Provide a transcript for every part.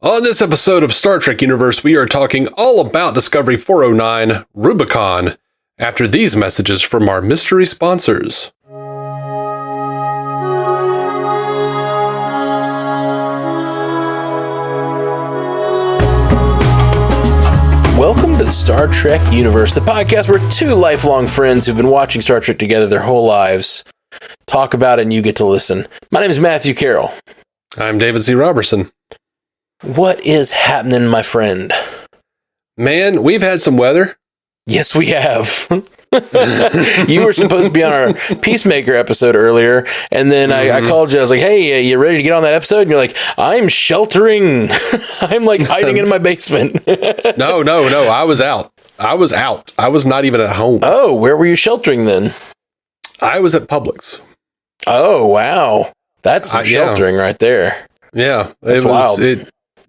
On this episode of Star Trek Universe, we are talking all about Discovery 409, Rubicon, after these messages from our mystery sponsors. Welcome to Star Trek Universe, the podcast where two lifelong friends who've been watching Star Trek together their whole lives talk about it and you get to listen. My name is Matthew Carroll. I'm David C. Robertson. What is happening, my friend? Man, we've had some weather. Yes, we have. You were supposed to be on our Peacemaker episode earlier, and then I called you. I was like, hey, you ready to get on that episode? And you're like, I'm sheltering. I'm like hiding in my basement. No. I was out. I was not even at home. Oh, where were you sheltering then? I was at Publix. Oh, wow. That's some sheltering right there. Yeah. That's wild.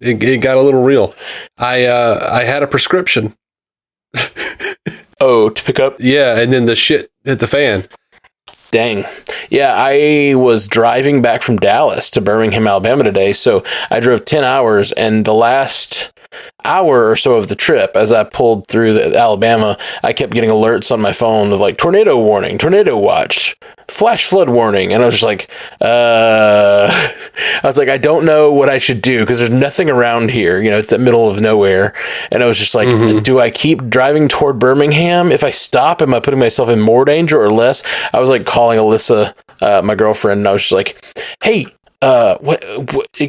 It got a little real. I had a prescription. Oh, to pick up? Yeah, and then the shit hit the fan. Dang. Yeah, I was driving back from Dallas to Birmingham, Alabama today, so I drove 10 hours, and the last hour or so of the trip, as I pulled through Alabama, I kept getting alerts on my phone of like, tornado warning, tornado watch, flash flood warning, and I was just like, I don't know what I should do, because there's nothing around here, it's the middle of nowhere, and I was just like, do I keep driving toward Birmingham? If I stop, am I putting myself in more danger or less? I was like calling Alyssa, my girlfriend, and I was just like, hey, what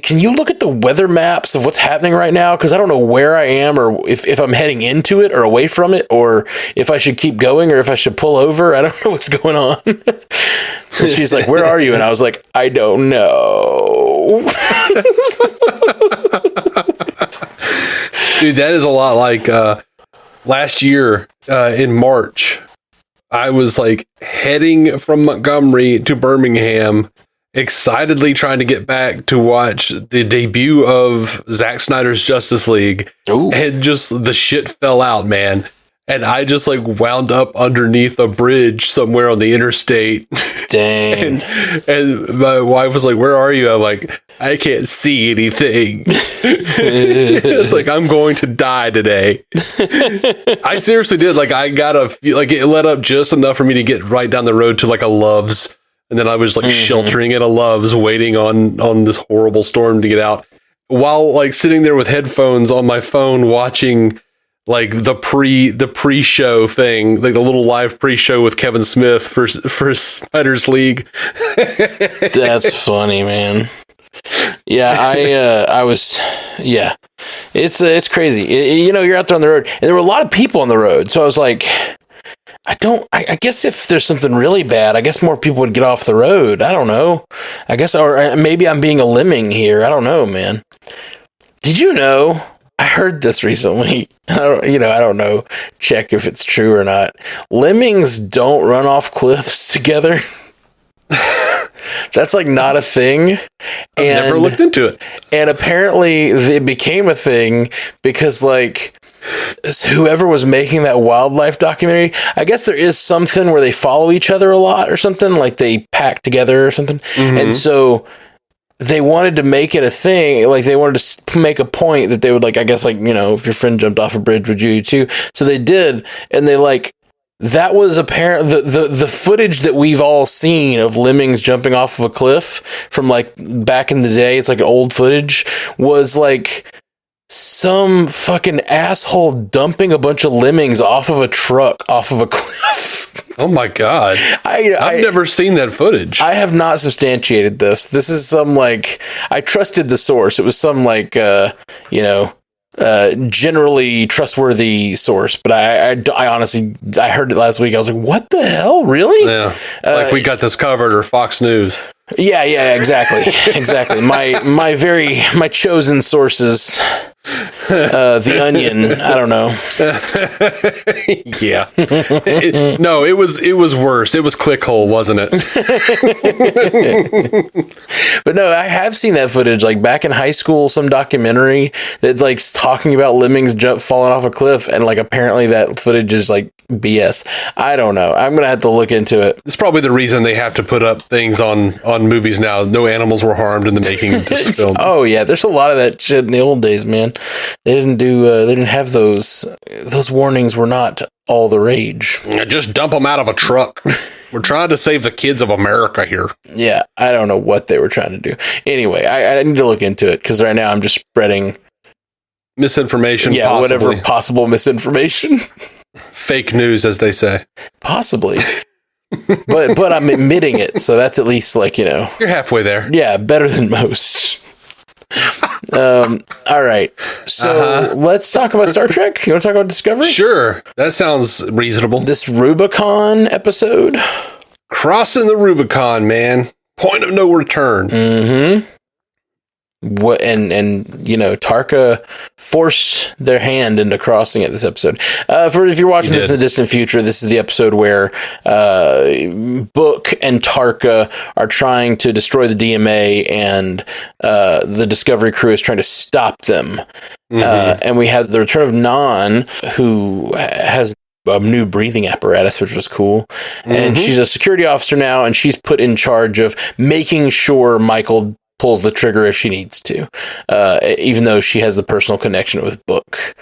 can you look at the weather maps of what's happening right now? Because I don't know where I am, or if I'm heading into it or away from it, or if I should keep going or if I should pull over. I don't know what's going on. And she's like, where are you? And I was like, I don't know. Dude, that is a lot like last year in March. I was like heading from Montgomery to Birmingham, excitedly trying to get back to watch the debut of Zack Snyder's Justice League. Ooh. And just the shit fell out, man. And I just like wound up underneath a bridge somewhere on the interstate. Dang. and my wife was like, where are you? I'm like, I can't see anything. It's like, I'm going to die today. I seriously did. Like, I got like it let up just enough for me to get right down the road to like a Love's. And then I was like sheltering at a Love's, waiting on this horrible storm to get out, while like sitting there with headphones on my phone, watching like the pre-show thing, like the little live pre-show with Kevin Smith for Snyder's League. That's funny, man. Yeah, I was, yeah, it's crazy. You're out there on the road, and there were a lot of people on the road. So I was like, I guess if there's something really bad, I guess more people would get off the road. I don't know. I guess, or maybe I'm being a lemming here. I don't know, man. Did you know? I heard this recently. I don't know. Check if it's true or not. Lemmings don't run off cliffs together. That's like not a thing. I've never looked into it. And apparently it became a thing because like whoever was making that wildlife documentary, I guess there is something where they follow each other a lot or something, like they pack together or something. And so they wanted to make it a thing, like they wanted to make a point that they would like, I guess like, if your friend jumped off a bridge, would you too? So they did, and they like, that was apparent, the footage that we've all seen of lemmings jumping off of a cliff from like back in the day, it's like old footage, was like some fucking asshole dumping a bunch of lemmings off of a truck off of a cliff. Oh my God. I've never seen that footage. I have not substantiated this. This is some like, I trusted the source. It was some like, generally trustworthy source, but I honestly, I heard it last week. I was like, what the hell? Really? Yeah. Like we got this covered, or Fox News. Yeah, exactly. Exactly. My chosen sources. The Onion. I don't know. Yeah. No, it was worse. It was Clickhole, wasn't it? But no, I have seen that footage, like back in high school, some documentary that's like talking about lemmings falling off a cliff, and like apparently that footage is like BS. I don't know. I'm gonna have to look into it. It's probably the reason they have to put up things on movies now. No animals were harmed in the making of this film. Oh yeah, there's a lot of that shit in the old days, man. They didn't have those warnings were not all the rage. Just dump them out of a truck. We're trying to save the kids of America here. Yeah, I don't know what they were trying to do. Anyway, I need to look into it because right now I'm just spreading misinformation. Yeah, possibly. whatever possible misinformation. Fake news, as they say. Possibly. but I'm admitting it, so that's at least like, You're halfway there. Yeah, better than most. All right. So let's talk about Star Trek. You want to talk about Discovery? Sure. That sounds reasonable. This Rubicon episode. Crossing the Rubicon, man. Point of no return. Mm-hmm. What and Tarka forced their hand into crossing it this episode. If you're watching this in the distant future, this is the episode where Book and Tarka are trying to destroy the DMA, and the Discovery crew is trying to stop them. And we have the return of Nan, who has a new breathing apparatus, which was cool. And she's a security officer now, and she's put in charge of making sure Michael pulls the trigger if she needs to, even though she has the personal connection with Book.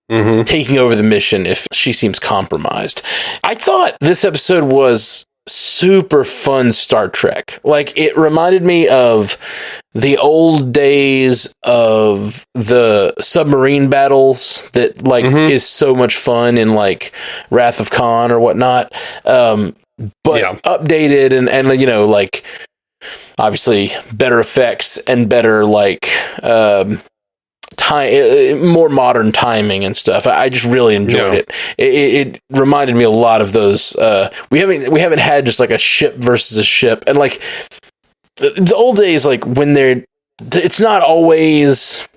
Taking over the mission if she seems compromised. I thought this episode was super fun Star Trek. Like, it reminded me of the old days of the submarine battles that is so much fun in like Wrath of Khan or whatnot. But updated and like obviously better effects and better like time, more modern timing and stuff. I just really enjoyed it. It reminded me a lot of those. We haven't had just like a ship versus a ship, and like the old days, like when it's not always.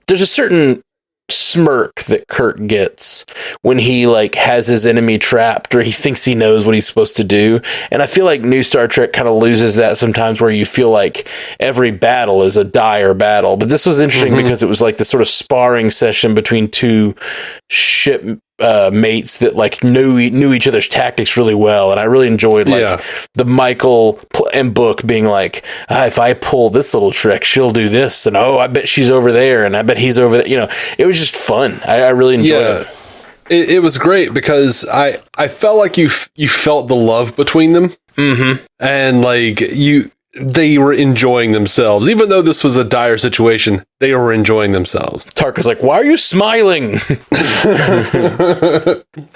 There's a certain smirk that Kirk gets when he like has his enemy trapped or he thinks he knows what he's supposed to do, and I feel like new Star Trek kind of loses that sometimes, where you feel like every battle is a dire battle. But this was interesting because it was like this sort of sparring session between two ship mates that like knew each other's tactics really well, and I really enjoyed the Michael and Book being like, if I pull this little trick, she'll do this, and I bet she's over there, and I bet he's over there. It was just fun. I really enjoyed it. It was great because I felt like you felt the love between them, and like they were enjoying themselves. Even though this was a dire situation, they were enjoying themselves. Tarka's like, why are you smiling?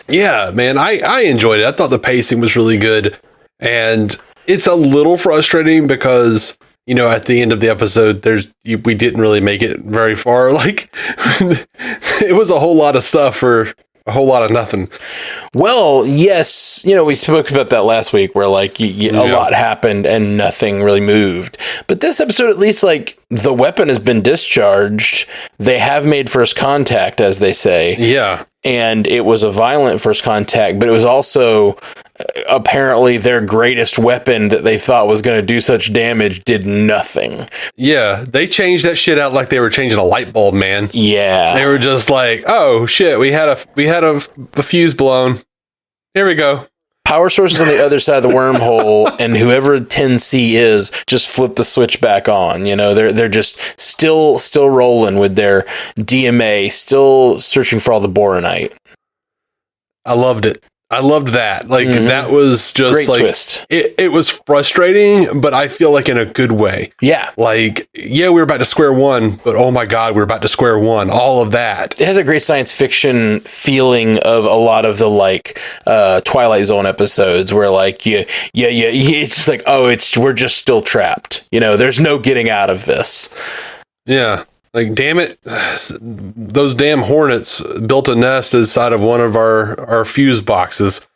Yeah, man, I enjoyed it. I thought the pacing was really good. And it's a little frustrating because, at the end of the episode, we didn't really make it very far. Like, it was a whole lot of stuff for a whole lot of nothing. Well, yes, we spoke about that last week where like a lot happened and nothing really moved. But this episode, at least, like the weapon has been discharged. They have made first contact, as they say. Yeah. And it was a violent first contact, but it was also apparently their greatest weapon that they thought was going to do such damage did nothing. Yeah, they changed that shit out like they were changing a light bulb, man. Yeah. They were just like, oh shit, we had a fuse blown. Here we go. Power sources on the other side of the wormhole, and whoever 10C is, just flip the switch back on. They're just still rolling with their DMA, still searching for all the boronite. I loved it. I loved that. Like, that was just great like twist. It was frustrating, but I feel like in a good way. Yeah. Like, we were about to square one, but oh my God, we're about to square one. All of that. It has a great science fiction feeling of a lot of the like Twilight Zone episodes where like it's just like, we're just still trapped. There's no getting out of this. Yeah. Like, damn it, those damn hornets built a nest inside of one of our fuse boxes.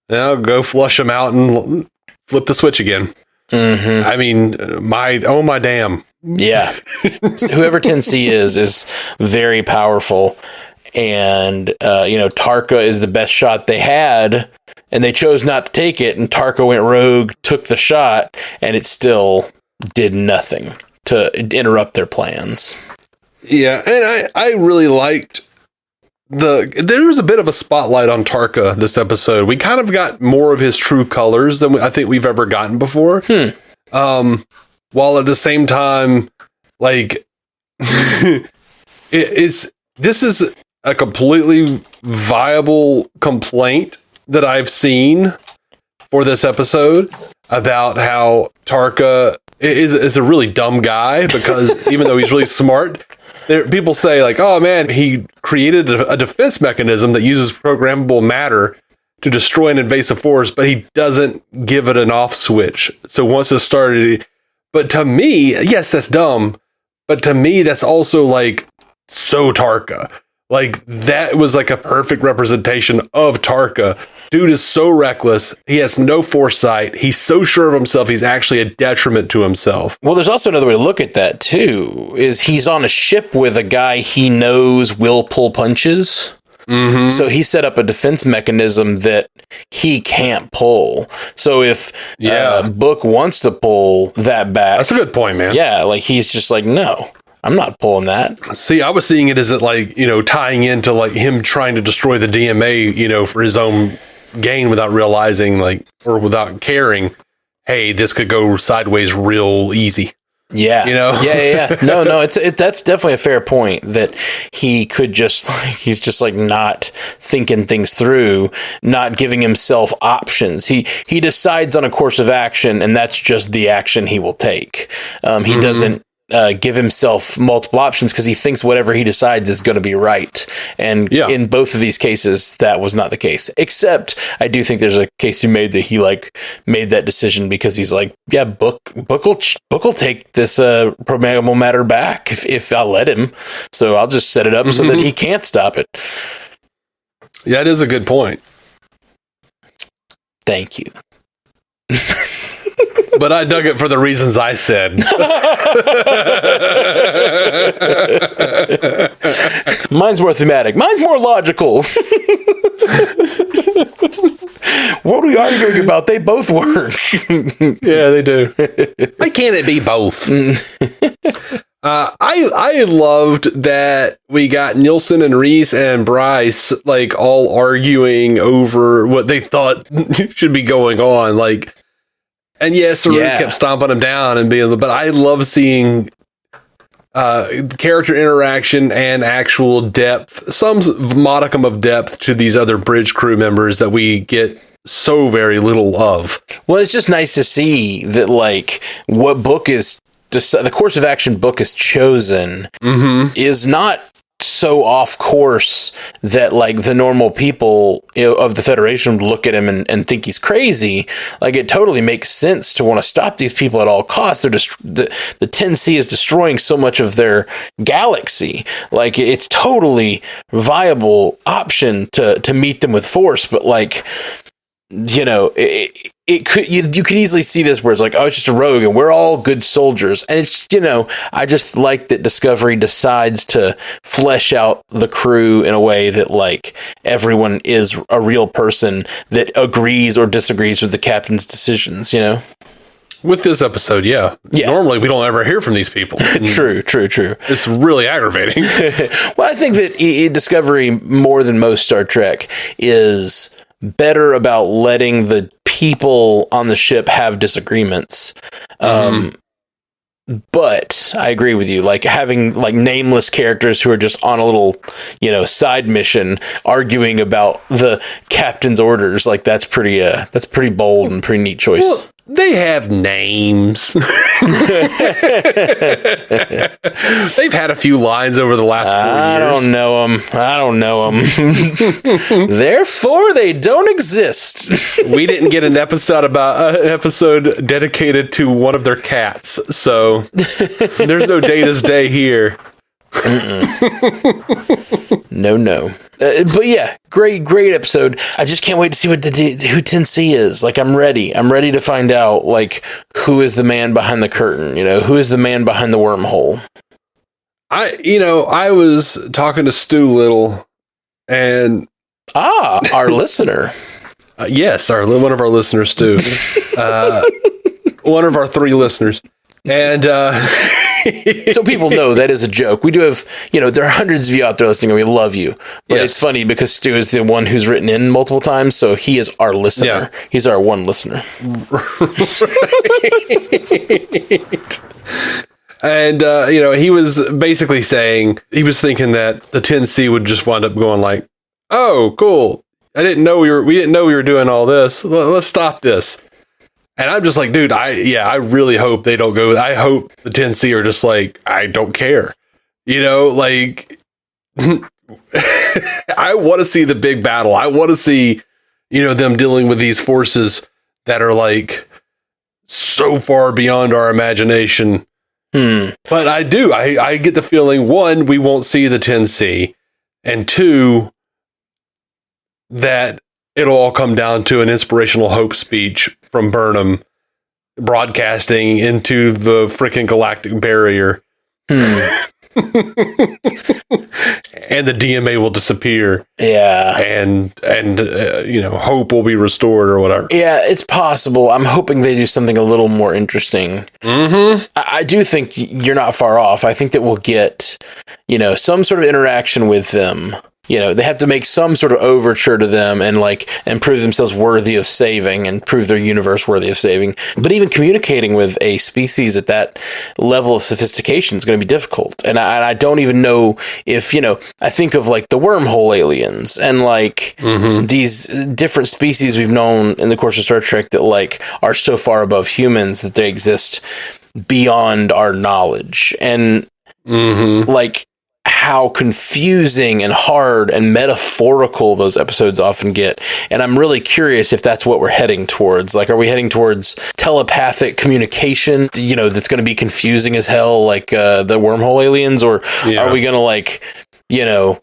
Now go flush them out and flip the switch again. I mean, my damn. Yeah. So whoever 10C is very powerful. And, Tarka is the best shot they had, and they chose not to take it. And Tarka went rogue, took the shot, and it still did nothing to interrupt their plans. Yeah, and I really liked there was a bit of a spotlight on Tarka this episode. We kind of got more of his true colors than I think we've ever gotten before. While at the same time, like, this is a completely viable complaint that I've seen for this episode about how Tarka is a really dumb guy, because even though he's really smart, people say like, oh man, he created a defense mechanism that uses programmable matter to destroy an invasive force, but he doesn't give it an off switch. So once it started, but to me, yes, that's dumb, but to me, that's also like so Tarka. Like, that was like a perfect representation of Tarka. Dude is so reckless. He has no foresight. He's so sure of himself. He's actually a detriment to himself. Well, there's also another way to look at that, too, is he's on a ship with a guy he knows will pull punches. Mm-hmm. So he set up a defense mechanism that he can't pull. So if Book wants to pull that back... That's a good point, man. Yeah, like, he's just like, no. I'm not pulling that. See, I was seeing it as like, tying into like him trying to destroy the DMA, for his own gain without realizing or without caring, hey, this could go sideways real easy. Yeah. Yeah. No, that's definitely a fair point, that he could he's just like not thinking things through, not giving himself options. He decides on a course of action, and that's just the action he will take. He doesn't give himself multiple options, because he thinks whatever he decides is going to be right. And in both of these cases, that was not the case. Except I do think there's a case you made that he made that decision because he's like, yeah, Book will take this programmable matter back if I'll let him. So I'll just set it up so that he can't stop it. Yeah, it is a good point. Thank you. But I dug it for the reasons I said. Mine's more thematic. Mine's more logical. What are we arguing about? They both work. Yeah, they do. Why can't it be both? I loved that we got Nielsen and Reese and Bryce all arguing over what they thought should be going on. And yes, Saru kept stomping him down and but I love seeing character interaction and actual depth, some modicum of depth to these other bridge crew members that we get so very little of. Well, it's just nice to see that what Book is, the course of action Book is chosen is not so off course that the normal people of the Federation look at him and think he's crazy. It totally makes sense to want to stop these people at all costs. They're just the 10C is destroying so much of their galaxy. It's totally viable option to meet them with force, but it could, you could easily see this where it's it's just a rogue and we're all good soldiers. And it's, I just like that Discovery decides to flesh out the crew in a way that everyone is a real person that agrees or disagrees with the captain's decisions, With this episode, yeah. Normally we don't ever hear from these people. True. It's really aggravating. Well, I think that Discovery, more than most Star Trek, is better about letting the people on the ship have disagreements. But I agree with you, having nameless characters who are just on a little, side mission arguing about the captain's orders, that's pretty bold and pretty neat choice. Well, they have names. They've had a few lines over the last 4 years. I don't know them. Therefore, they don't exist. We didn't get an episode dedicated to one of their cats, so there's no Data's Day here. No. But yeah, great episode. I just can't wait to see what who 10C is. Like, I'm ready to find out, like, who is the man behind the curtain, who is the man behind the wormhole. I was talking to Stu Little, and our listener. Yes, one of our listeners, Stu. One of our 3 listeners. And so people know that is a joke. We do have, there are hundreds of you out there listening, and we love you. But yes. It's funny because Stu is the one who's written in multiple times, so he is our listener. Yeah. He's our one listener. Right. And he was basically saying he was thinking that the 10C would just wind up going like, "Oh, cool! we didn't know we were doing all this. Let's stop this." And I'm just like, dude, I really hope they don't go. I hope the 10C are just like, I don't care. Like, I want to see the big battle. I want to see, them dealing with these forces that are like so far beyond our imagination. But I get the feeling, 1, we won't see the 10C, and 2, that it'll all come down to an inspirational hope speech from Burnham broadcasting into the freaking galactic barrier. And the DMA will disappear. Yeah. And hope will be restored or whatever. Yeah, it's possible. I'm hoping they do something a little more interesting. Mm-hmm. I do think you're not far off. I think that we'll get, some sort of interaction with them. They have to make some sort of overture to them and prove themselves worthy of saving and prove their universe worthy of saving. But even communicating with a species at that level of sophistication is going to be difficult. And I don't even know if, I think of like the wormhole aliens and these different species we've known in the course of Star Trek that are so far above humans that they exist beyond our knowledge. And how confusing and hard and metaphorical those episodes often get. And I'm really curious if that's what we're heading towards. Are we heading towards telepathic communication, that's going to be confusing as hell, the wormhole aliens? Or are we going to,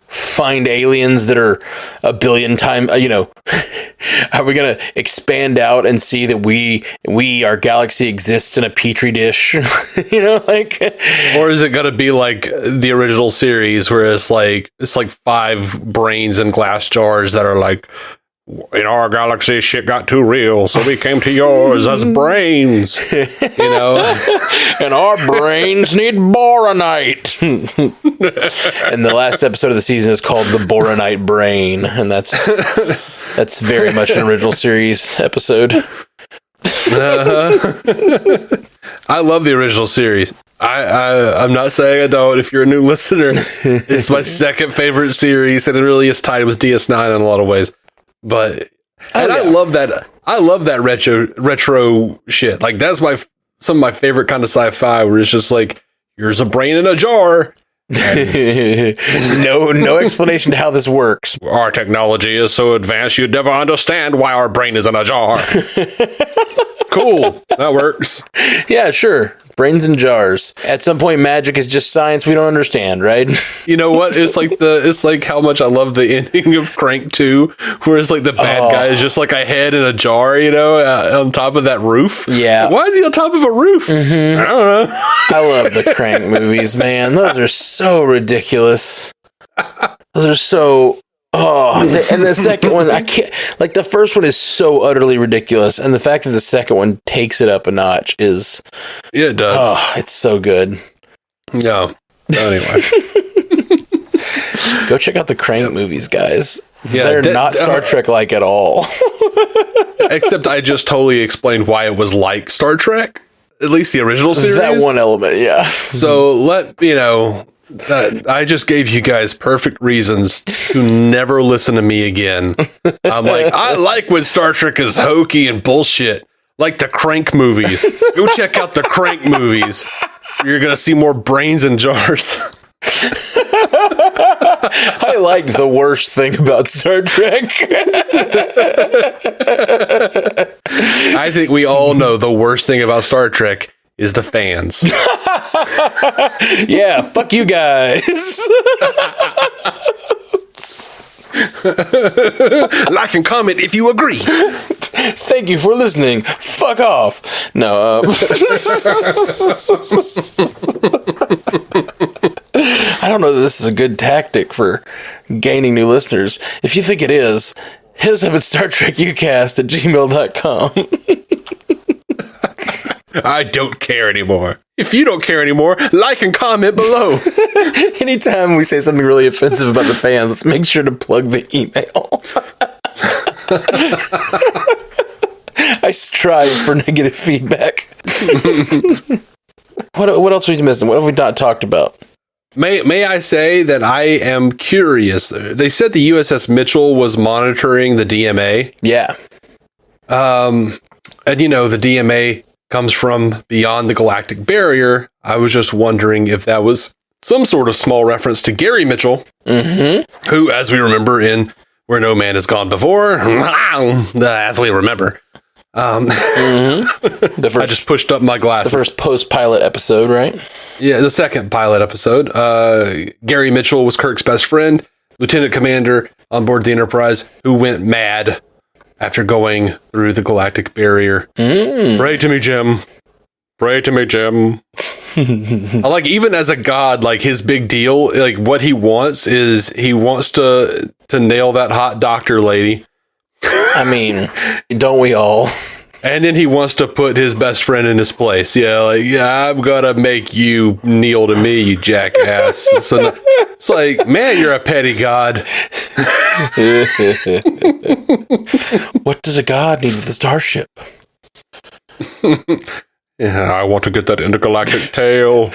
find aliens that are a billion times, are we going to expand out and see that our galaxy exists in a petri dish? Or is it going to be like the original series where it's like 5 brains in glass jars that are like, in our galaxy, shit got too real, so we came to yours as brains. And our brains need boronite. And the last episode of the season is called The Boronite Brain, and that's very much an original series episode. I love the original series. I'm not saying I don't. If you're a new listener, it's my second favorite series, and it really is tied with DS9 in a lot of ways. But I love that. I love that retro shit. Like, that's some of my favorite kind of sci-fi, where it's just like, here's a brain in a jar. No explanation to how this works. Our technology is so advanced, you'd never understand why our brain is in a jar. Cool. That works. Yeah, sure. Brains in jars. At some point, magic is just science we don't understand, right? You know what? It's like how much I love the ending of Crank 2, where it's like the bad guy is just like a head in a jar, on top of that roof. Yeah. Why is he on top of a roof? Mm-hmm. I don't know. I love the Crank movies, man. Those are so ridiculous. Those are so... and the second one, I can't, the first one is so utterly ridiculous, and the fact that the second one takes it up a notch is... Yeah, it does. Oh, it's so good. No. Anyway. Go check out the Crank movies, guys. Yeah, they're not Star Trek-like at all. Except I just totally explained why it was like Star Trek. At least the original series. That one element, yeah. So I just gave you guys perfect reasons to never listen to me again. I'm like, I like when Star Trek is hokey and bullshit, like the Crank movies. Go check out the Crank movies. You're going to see more brains in jars. I like the worst thing about Star Trek. I think we all know the worst thing about Star Trek is the fans. Yeah, fuck you guys. Like and comment if you agree. Thank you for listening. Fuck off. No. I don't know that this is a good tactic for gaining new listeners. If you think it is, hit us up at StarTrekUcast@gmail.com. I don't care anymore. If you don't care anymore, like and comment below. Anytime we say something really offensive about the fans, let's make sure to plug the email. I strive for negative feedback. What else are we missing? What have we not talked about? May I say that I am curious. They said the USS Mitchell was monitoring the DMA. Yeah. And the DMA comes from beyond the galactic barrier. I was just wondering if that was some sort of small reference to Gary Mitchell, who, as we remember in Where No Man Has Gone Before, as we remember. I just pushed up my glasses. The first post-pilot episode, right? Yeah, the second pilot episode. Gary Mitchell was Kirk's best friend, lieutenant commander on board the Enterprise, who went mad after going through the galactic barrier. Pray to me, Jim. Pray to me, Jim. Even as a god, his big deal, what he wants is he wants to nail that hot doctor lady. I mean, don't we all? And then he wants to put his best friend in his place. Yeah, I'm gonna make you kneel to me, you jackass. So it's like, man, you're a petty god. What does a god need with a starship? Yeah, I want to get that intergalactic tail.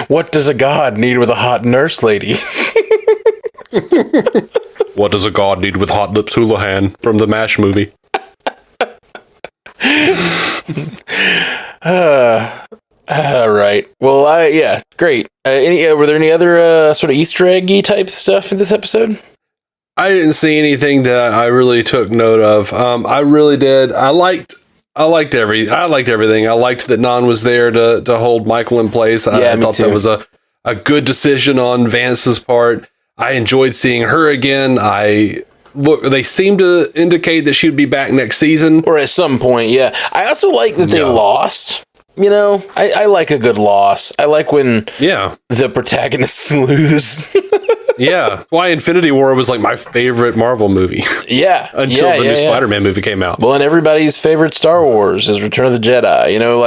What does a god need with a hot nurse lady? What does a god need with Hot Lips Houlihan from the MASH movie? Right. Well, yeah, great. Were there any other sort of Easter eggy type stuff in this episode? I didn't see anything that I really took note of. I really did. I liked everything. I liked that Non was there to hold Michael in place. I thought that was a good decision on Vance's part. I enjoyed seeing her again. They seem to indicate that she'd be back next season. Or at some point, yeah. I also like that they lost. I like a good loss. I like when the protagonists lose. Yeah. Why Infinity War was my favorite Marvel movie. Yeah. Until the new Spider-Man movie came out. Well, and everybody's favorite Star Wars is Return of the Jedi. No.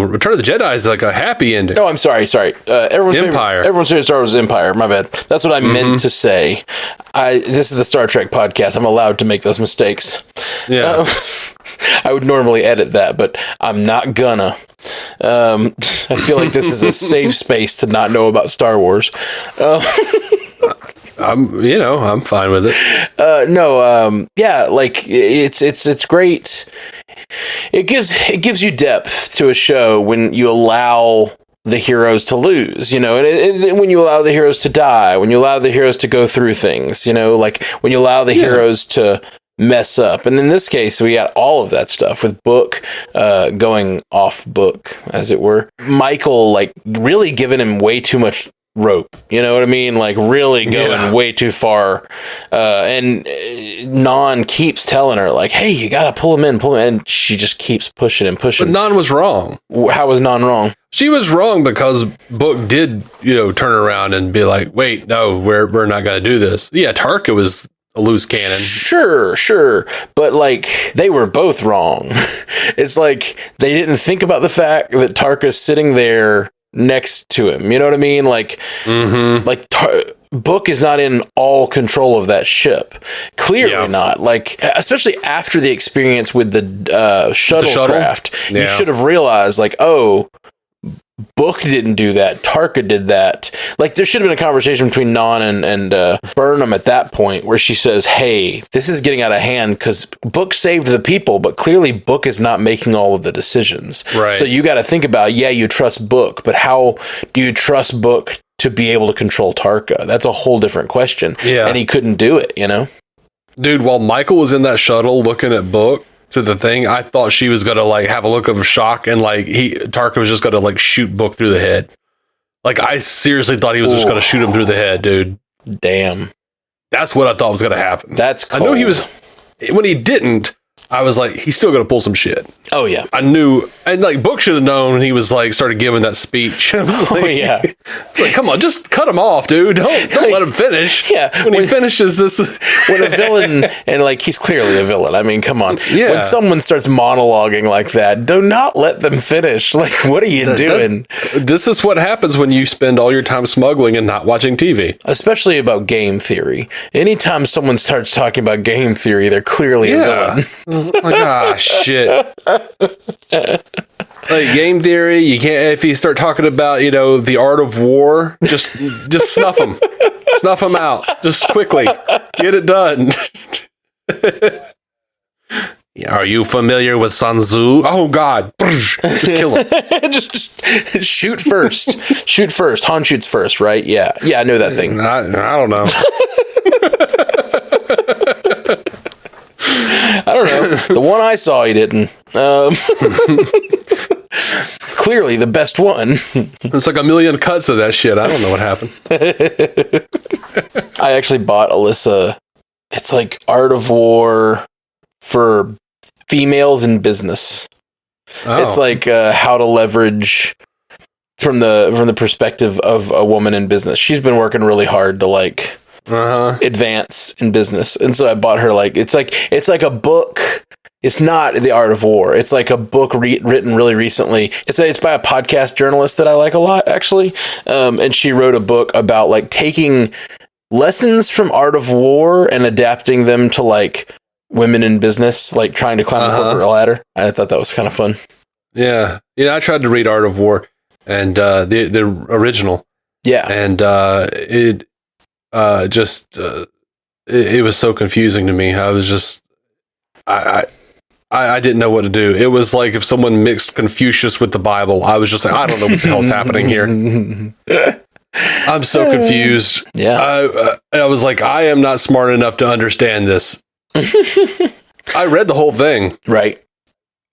Return of the Jedi is a happy ending. Oh, I'm sorry. Everyone's favorite Star Wars is Empire. My bad. That's what I meant to say. This is the Star Trek podcast. I'm allowed to make those mistakes. Yeah. I would normally edit that, but I'm not gonna. I feel like this is a safe space to not know about Star Wars. I'm fine with it. It's great. It gives you depth to a show when you allow the heroes to lose, and when you allow the heroes to die, when you allow the heroes to go through things, when you allow the heroes to mess up. And in this case, we got all of that stuff with Book going off book, as it were. Michael, really giving him way too much rope. You know what I mean? Really going way too far. And Non keeps telling her, hey, you gotta pull him in. And she just keeps pushing and pushing. But Non was wrong. How was Non wrong? She was wrong because Book did, turn around and be like, wait, no, we're not gonna do this. Yeah, Tarka was a loose cannon. Sure. But they were both wrong. It's they didn't think about the fact that Tarka's sitting there next to him. You know what I mean? Book is not in all control of that ship. Clearly not. Especially after the experience with the shuttlecraft, you should have realized, Book didn't do that. Tarka did that. There should have been a conversation between Non and Burnham at that point where she says, hey, this is getting out of hand because Book saved the people, but clearly Book is not making all of the decisions. Right. So you got to think about, you trust Book, but how do you trust Book to be able to control Tarka? That's a whole different question. Yeah. And he couldn't do it, Dude, while Michael was in that shuttle looking at Book, to the thing, I thought she was gonna like have a look of shock and like Tarkin was just gonna like shoot Book through the head. Like I seriously thought he was just gonna shoot him through the head, dude. Damn. That's what I thought was gonna happen. That's cold. I know he was when he didn't. I was like, he's still gonna pull some shit. Oh yeah, I knew, and like Book should have known when he was like started giving that speech. I was like, like come on, just cut him off, dude. Don't let him finish. Yeah, when he finishes this, when a villain and like he's clearly a villain. I mean, come on. Yeah. When someone starts monologuing like that, do not let them finish. Like, what are you doing? This is what happens when you spend all your time smuggling and not watching TV, especially about game theory. Anytime someone starts talking about game theory, they're clearly a villain. Like, shit. Like game theory, you can't. If you start talking about, the art of war, just snuff them, out, just quickly get it done. Are you familiar with Sun Tzu? Oh God, just kill him. just shoot first. Shoot first. Han shoots first, right? Yeah, I know that thing. I don't know. I don't know. The one I saw, he didn't. Clearly, the best one. There's like a million cuts of that shit. I don't know what happened. I actually bought Alyssa. It's like Art of War for females in business. Oh. It's like how to leverage from the perspective of a woman in business. She's been working really hard to like advance in business, and so I bought her it's like a book. It's not The Art of War. It's like a book written really recently. It's by a podcast journalist that I like a lot, actually, and she wrote a book about like taking lessons from Art of War and adapting them to like women in business, like trying to climb the corporate ladder. I thought that was kind of fun. Yeah, I tried to read Art of War and the original. Yeah, and it was so confusing to me. I was just I didn't know what to do. It was like if someone mixed Confucius with the Bible. I was just like, I don't know what the hell's happening here. I'm so confused. Yeah, I was like, I am not smart enough to understand this. I read the whole thing. Right.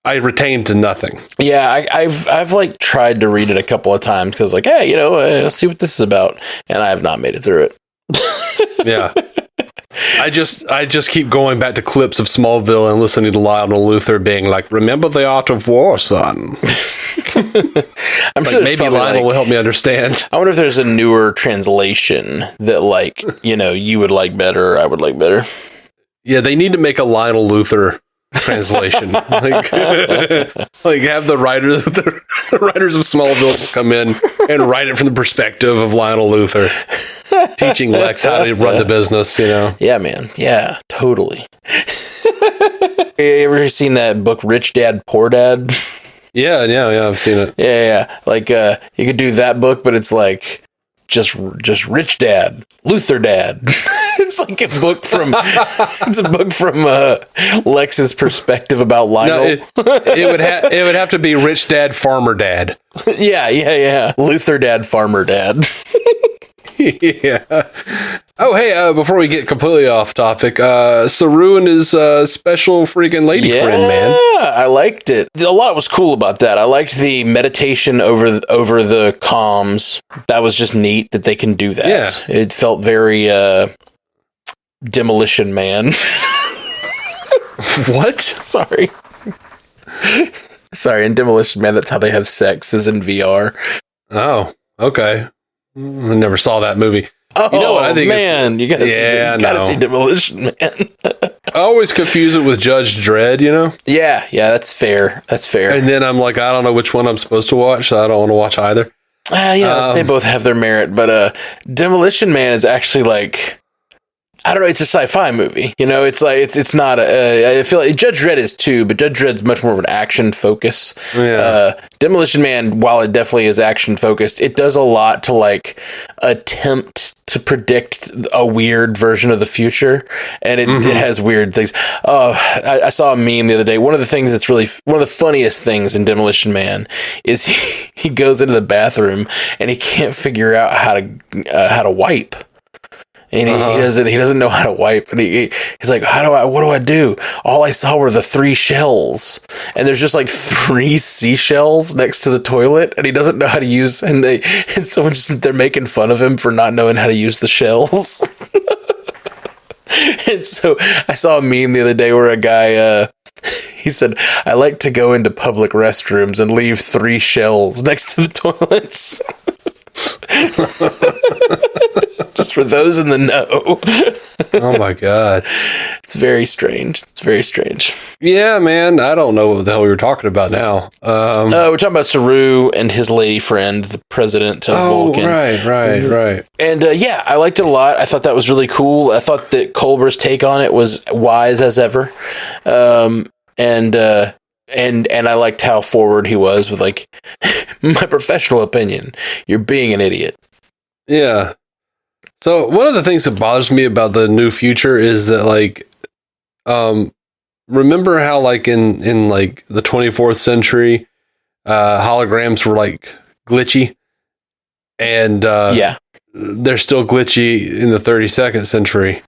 I retained to nothing. Yeah, I've like tried to read it a couple of times because like, hey, let's see what this is about, and I have not made it through it. Yeah. I just keep going back to clips of Smallville and listening to Lionel Luthor being like, "Remember the art of war, son." I'm sure maybe Lionel will help me understand. I wonder if there's a newer translation that like, you would like better or I would like better. Yeah, they need to make a Lionel Luthor translation. like have the writers of Smallville come in and write it from the perspective of Lionel Luthor, teaching Lex how to run the business. Yeah, man. Yeah, totally. You ever seen that book Rich Dad Poor Dad? Yeah, I've seen it. Yeah. Like you could do that book, but it's like just Rich Dad, Luthor Dad. It's like a book from Lex's perspective about Lionel. No, it would have to be Rich Dad Farmer Dad. Yeah. Luthor Dad Farmer Dad. Yeah. Oh, hey, before we get completely off topic, Saru and his special freaking lady friend, man. Yeah, I liked it. A lot was cool about that. I liked the meditation over the comms. That was just neat that they can do that. Yeah. It felt very Demolition Man. What? Sorry, in Demolition Man, that's how they have sex, is in VR. Oh, okay. I never saw that movie. Oh, you know what I think, man, you gotta see Demolition Man. I always confuse it with Judge Dredd, Yeah, that's fair. And then I'm like, I don't know which one I'm supposed to watch, so I don't want to watch either. They both have their merit, but Demolition Man is actually like, I don't know, it's a sci-fi movie. It's like it's not I feel like Judge Dredd is too, but Judge Dredd's much more of an action focus. Yeah. Demolition Man, while it definitely is action focused, it does a lot to like attempt to predict a weird version of the future, and it has weird things. I saw a meme the other day. One of the funniest things in Demolition Man is he goes into the bathroom and he can't figure out how to wipe. And he doesn't know how to wipe. And he's like, what do I do? All I saw were the 3 shells. And there's just like 3 seashells next to the toilet. And he doesn't know how to use, and they're making fun of him for not knowing how to use the shells. And so I saw a meme the other day where a guy, he said, I like to go into public restrooms and leave 3 shells next to the toilets. Just for those in the know. Oh my God. It's very strange. Yeah, man. I don't know what the hell we were talking about now. We're talking about Saru and his lady friend, the president of Vulcan. Right. And yeah, I liked it a lot. I thought that was really cool. I thought that Culber's take on it was wise as ever. And I liked how forward he was with, like, my professional opinion, you're being an idiot. Yeah. So one of the things that bothers me about the new future is that, like, remember how, like, in like the 24th century, holograms were like glitchy, and yeah, they're still glitchy in the 32nd century.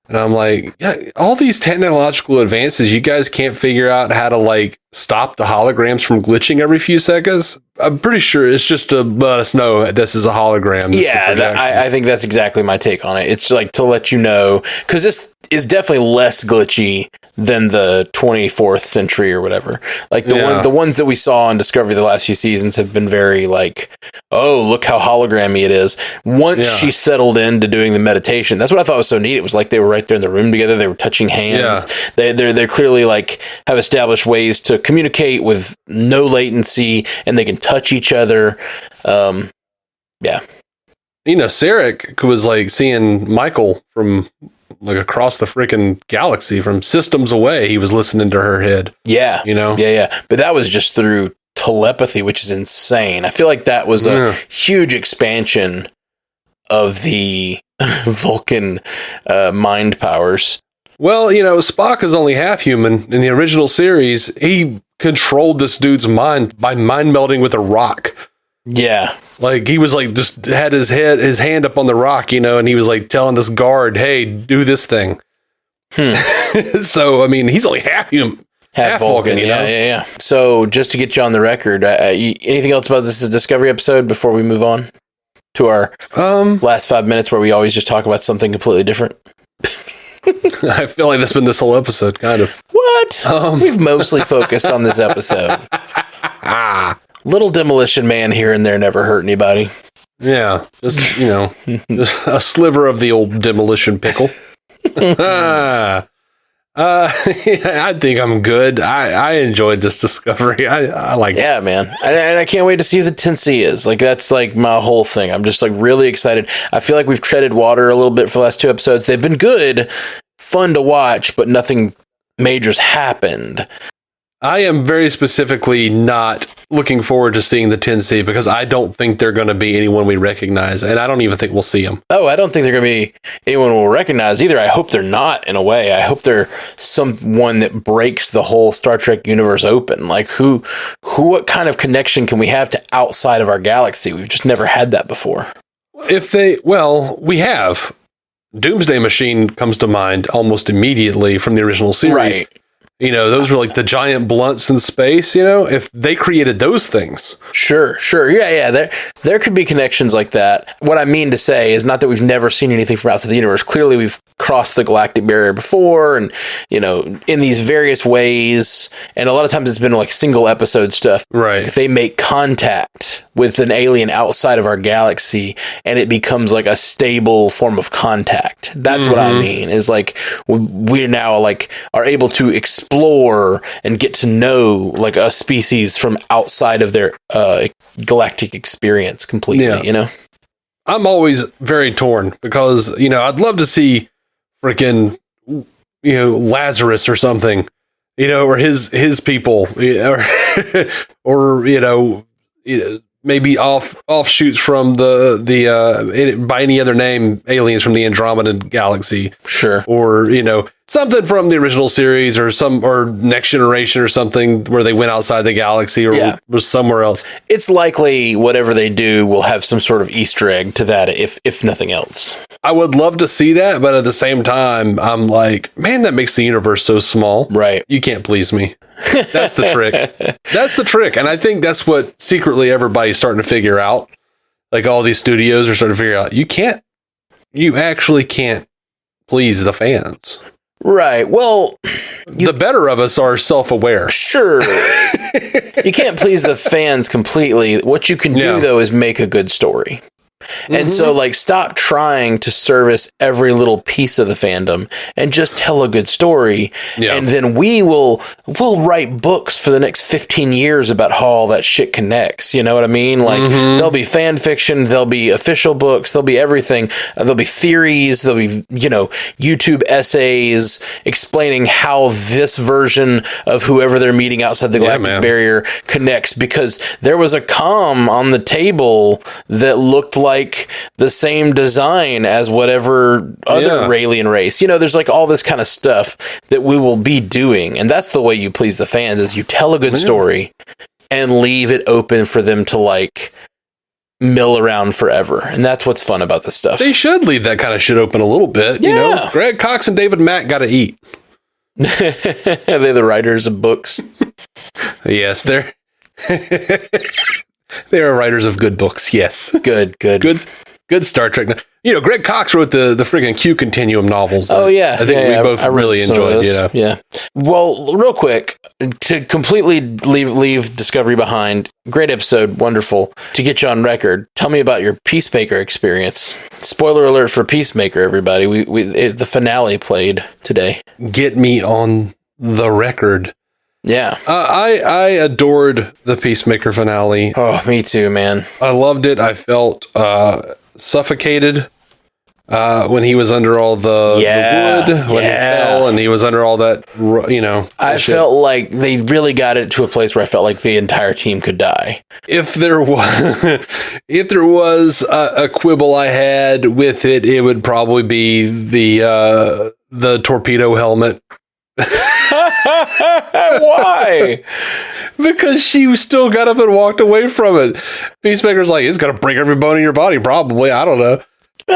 And I'm like, yeah, all these technological advances, you guys can't figure out how to, like, stop the holograms from glitching every few seconds? I'm pretty sure it's just to let us know this is a hologram. I think that's exactly my take on it. It's like to let you know, because this is definitely less glitchy than the 24th century or whatever. Like the ones that we saw on Discovery the last few seasons have been very like, oh, look how hologrammy it is. Once she settled into doing the meditation, that's what I thought was so neat. It was like they were right there in the room together. They were touching hands. Yeah. They're clearly, like, have established ways to communicate with no latency, and they can touch each other. Yeah. You know, Sarek was, like, seeing Michael from, like, across the freaking galaxy from systems away. He was listening to her head. Yeah. You know? Yeah. But that was just through telepathy, which is insane. I feel like that was a huge expansion of the Vulcan mind powers. Well, you know, Spock is only half human. In the original series, he controlled this dude's mind by mind melding with a rock. Yeah. Like, he was like, just had his hand up on the rock, you know, and he was like telling this guard, hey, do this thing. So, I mean, he's only half human. Half Vulcan, you know? Yeah. So, just to get you on the record, anything else about this Discovery episode before we move on to our last 5 minutes where we always just talk about something completely different? I feel like that's been this whole episode, kind of. What? We've mostly focused on this episode. Little demolition man here and there never hurt anybody. Yeah, just, you know, just a sliver of the old demolition pickle. I think I'm good. I enjoyed this Discovery. I like it. Yeah, man. And I can't wait to see who the 10C is. Like, that's like my whole thing. I'm just like really excited. I feel like we've treaded water a little bit for the last 2 episodes. They've been good, fun to watch, but nothing major's happened. I am very specifically not looking forward to seeing the 10C because I don't think they're going to be anyone we recognize, and I don't even think we'll see them. Oh, I don't think they're going to be anyone we'll recognize either. I hope they're not, in a way. I hope they're someone that breaks the whole Star Trek universe open. Like, what kind of connection can we have to outside of our galaxy? We've just never had that before. We have. Doomsday Machine comes to mind almost immediately from the original series. Right. You know, those were like the giant blunts in space, you know, if they created those things. Sure. Yeah. There could be connections like that. What I mean to say is not that we've never seen anything from outside the universe. Clearly, we've crossed the galactic barrier before and, you know, in these various ways. And a lot of times it's been like single episode stuff. Right. If they make contact with an alien outside of our galaxy and it becomes like a stable form of contact. That's what I mean, is like we now like are able to explore and get to know like a species from outside of their galactic experience completely, you know? I'm always very torn because, you know, I'd love to see freaking, you know, Lazarus or something, you know, or his people, or you know, maybe offshoots from by any other name, aliens from the Andromeda Galaxy. Sure. Or, something from the original series or Next Generation or something where they went outside the galaxy or was somewhere else. It's likely whatever they do will have some sort of Easter egg to that, if nothing else. I would love to see that, but at the same time, I'm like, man, that makes the universe so small. Right. You can't please me. That's the trick. That's the trick. And I think that's what secretly everybody's starting to figure out. Like all these studios are starting to figure out, you actually can't please the fans. Right. Well, the better of us are self-aware. Sure. You can't please the fans completely. What you can do, though, is make a good story. And so, stop trying to service every little piece of the fandom and just tell a good story. Yeah. And then we'll write books for the next 15 years about how all that shit connects. You know what I mean? There'll be fan fiction, there'll be official books, there'll be everything. There'll be theories, there'll be, YouTube essays explaining how this version of whoever they're meeting outside the galactic barrier connects, because there was a comm on the table that looked like the same design as whatever other alien race. There's all this kind of stuff that we will be doing. And that's the way you please the fans, is you tell a good story and leave it open for them to mill around forever. And that's what's fun about this stuff. They should leave that kind of shit open a little bit. Yeah. Greg Cox and David Mack got to eat. Are they the writers of books? Yes, they're they are writers of good books. Yes. Good Star Trek. Greg Cox wrote the friggin' Q Continuum novels. Oh yeah. I think we both really enjoyed. Yeah. Well, real quick, to completely leave Discovery behind, great episode, wonderful. To get you on record, tell me about your Peacemaker experience. Spoiler alert for Peacemaker, everybody. The finale played today. Get me on the record. Yeah. I adored the Peacemaker finale. Oh, me too, man. I loved it. I felt suffocated when he was under all the wood, when he fell and he was under all that, I felt like they really got it to a place where I felt like the entire team could die. If there was a quibble I had with it, it would probably be the torpedo helmet. Why? Because she still got up and walked away from it. Peacemaker's like, it's gonna break every bone in your body, probably. I don't know.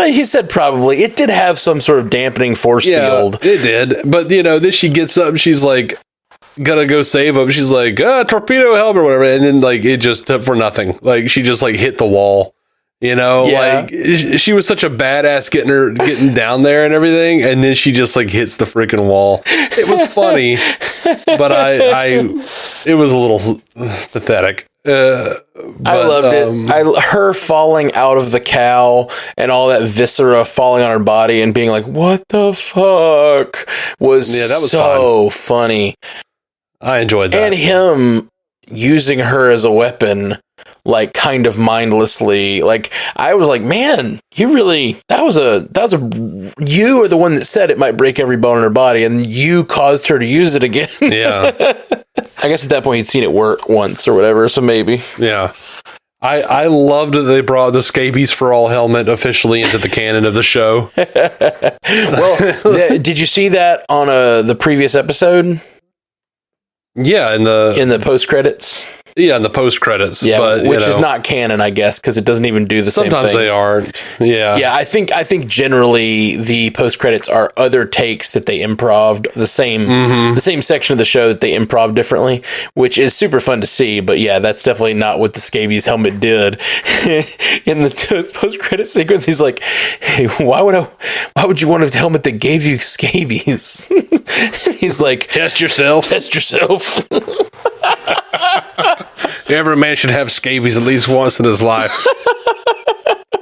He said probably. It did have some sort of dampening force field. It did. But then she gets up and she's like, gonna go save him. She's like, torpedo helmet or whatever, and then it just for nothing. She just hit the wall. She was such a badass getting down there and everything, and then she just like hits the freaking wall. It was funny, but it was a little pathetic. But, I loved it. Her falling out of the cow and all that viscera falling on her body and being like, "What the fuck?" was that was so funny. I enjoyed that, and him using her as a weapon, like kind of mindlessly. Like I was like, man, you really that was a you are the one that said it might break every bone in her body, and you caused her to use it again. Yeah. I guess at that point he'd seen it work once or whatever, so maybe. Yeah. I loved that they brought the Scabies for All helmet officially into the canon of the show. Well, did you see that on the previous episode? Yeah, in the post credits. Yeah, in the post credits. Yeah, but, which is not canon, I guess, because it doesn't even do the same thing. Sometimes they aren't. Yeah. Yeah, I think generally the post credits are other takes that they improv'd the same section of the show that they improv differently, which is super fun to see. But yeah, that's definitely not what the Scabies helmet did. In the post credit sequence, he's like, "Hey, why would you want a helmet that gave you scabies?" He's like, Test yourself. Every man should have scabies at least once in his life.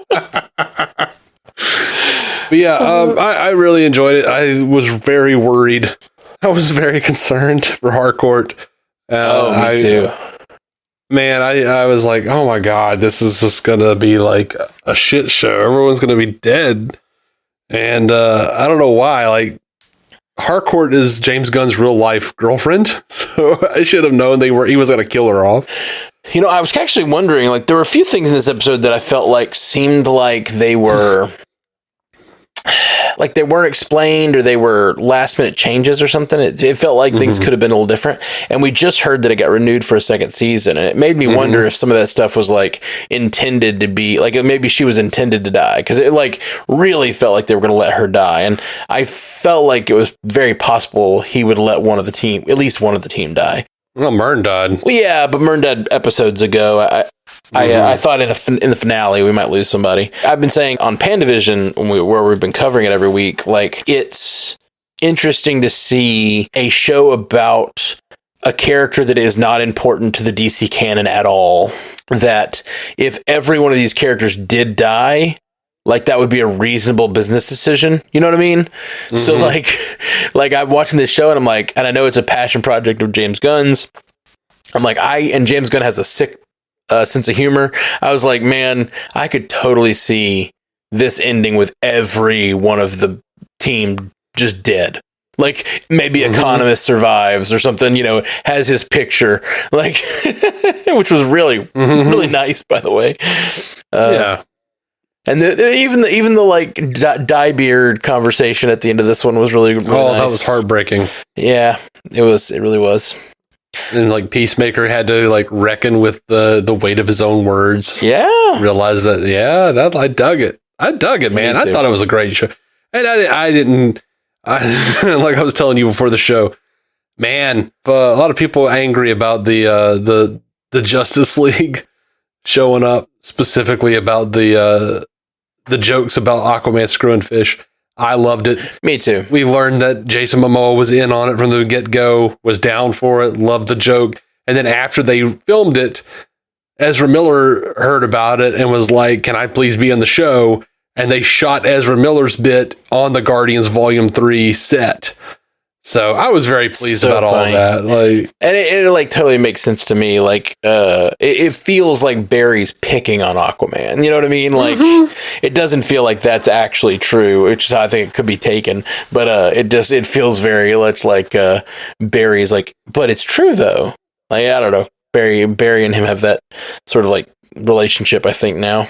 But yeah, I really enjoyed it. I was very worried. I was very concerned for Harcourt. Me too. Man, I was like, oh my God, this is just going to be like a shit show. Everyone's going to be dead. And I don't know why. Like, Harcourt is James Gunn's real life girlfriend, so I should have known he was going to kill her off. You know, I was actually wondering, like, there were a few things in this episode that I felt like seemed like they were, like they weren't explained or they were last minute changes or something. It felt like things could have been a little different. And we just heard that it got renewed for a second season. And it made me wonder if some of that stuff was like intended to be like, maybe she was intended to die. Cause it like really felt like they were going to let her die. And I felt like it was very possible he would let one of the team, at least one of the team die. Well, Myrn died. Well, yeah, but Myrn died episodes ago. I thought in the finale we might lose somebody. I've been saying on PandaVision, where we've been covering it every week, like it's interesting to see a show about a character that is not important to the DC canon at all. That if every one of these characters did die, like that would be a reasonable business decision. You know what I mean? So like I'm watching this show and I'm like, and I know it's a passion project of James Gunn's. I'm like, and James Gunn has a sick sense of humor. I was like, man, I could totally see this ending with every one of the team just dead. Like maybe Economist survives or something, you know, has his picture, like, which was really, really nice, by the way. Yeah. And even the like dye beard conversation at the end of this one was really nice. That was heartbreaking. Yeah, it really was. And like Peacemaker had to like reckon with the weight of his own words. Yeah, realize that. Yeah, I dug it. I dug it, man. I thought it was a great show, and I didn't. Like I was telling you before the show, man. A lot of people angry about the Justice League showing up, specifically about the jokes about Aquaman screwing fish. I loved it. Me too. We learned that Jason Momoa was in on it from the get-go, was down for it, loved the joke. And then after they filmed it, Ezra Miller heard about it and was like, can I please be on the show? And they shot Ezra Miller's bit on the Guardians Volume 3 set. So I was very pleased about all of that. Like, and it like totally makes sense to me. Like, it feels like Barry's picking on Aquaman. You know what I mean? Like, it doesn't feel like that's actually true, which is how I think it could be taken. But it feels very much like Barry's like, but it's true though. Like, I don't know. Barry and him have that sort of like relationship, I think, now.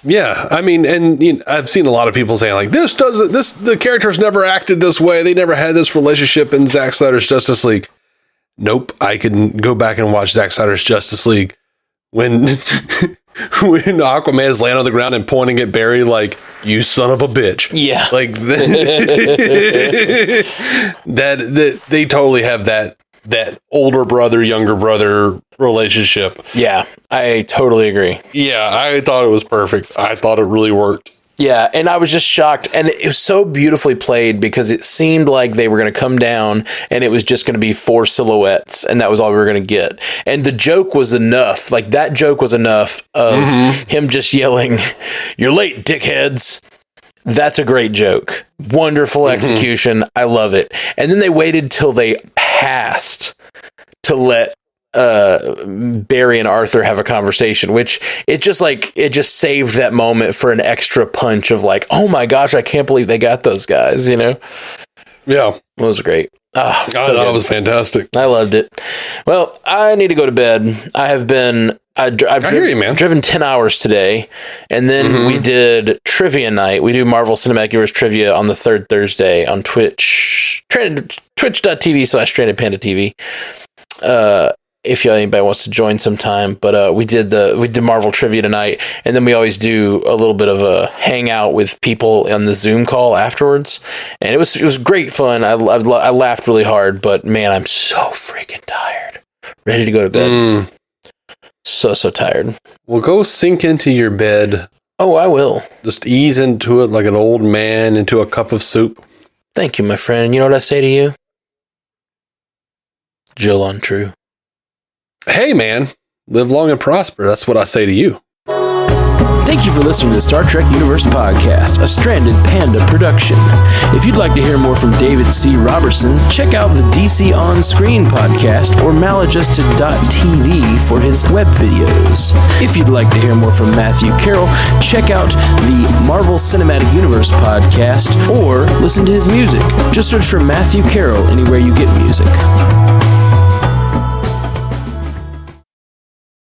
Yeah, I mean, and you know, I've seen a lot of people saying like the characters never acted this way. They never had this relationship in Zack Snyder's Justice League. Nope, I can go back and watch Zack Snyder's Justice League when Aquaman is laying on the ground and pointing at Barry like, "You son of a bitch." Yeah, like that they totally have that older brother, younger brother relationship. Yeah, I totally agree. Yeah, I thought it was perfect. I thought it really worked. Yeah, and I was just shocked. And it was so beautifully played because it seemed like they were going to come down and it was just going to be 4 silhouettes and that was all we were going to get. And the joke was enough. Like, that joke was enough of him just yelling, "You're late, dickheads." That's a great joke. Wonderful execution. I love it. And then they waited till they passed to let Barry and Arthur have a conversation, which it just saved that moment for an extra punch of like, oh my gosh, I can't believe they got those guys, you know? Yeah. It was great. Oh, I thought it was fantastic. I loved it. Well, I need to go to bed. I've driven 10 hours today, and then we did trivia night. We do Marvel Cinematic Universe trivia on the third Thursday on Twitch, twitch.tv/StrandedPandaTV. If anybody wants to join sometime, but we did Marvel trivia tonight, and then we always do a little bit of a hangout with people on the Zoom call afterwards, and it was great fun. I laughed really hard, but man, I'm so freaking tired, ready to go to bed. So tired. Well, go sink into your bed. Oh, I will. Just ease into it like an old man into a cup of soup. Thank you, my friend. You know what I say to you? Jill on true. Hey, man. Live long and prosper. That's what I say to you. Thank you for listening to the Star Trek Universe Podcast, a Stranded Panda production. If you'd like to hear more from David C. Robertson, check out the DC On Screen podcast or maladjusted.tv for his web videos. If you'd like to hear more from Matthew Carroll, check out the Marvel Cinematic Universe podcast or listen to his music. Just search for Matthew Carroll anywhere you get music.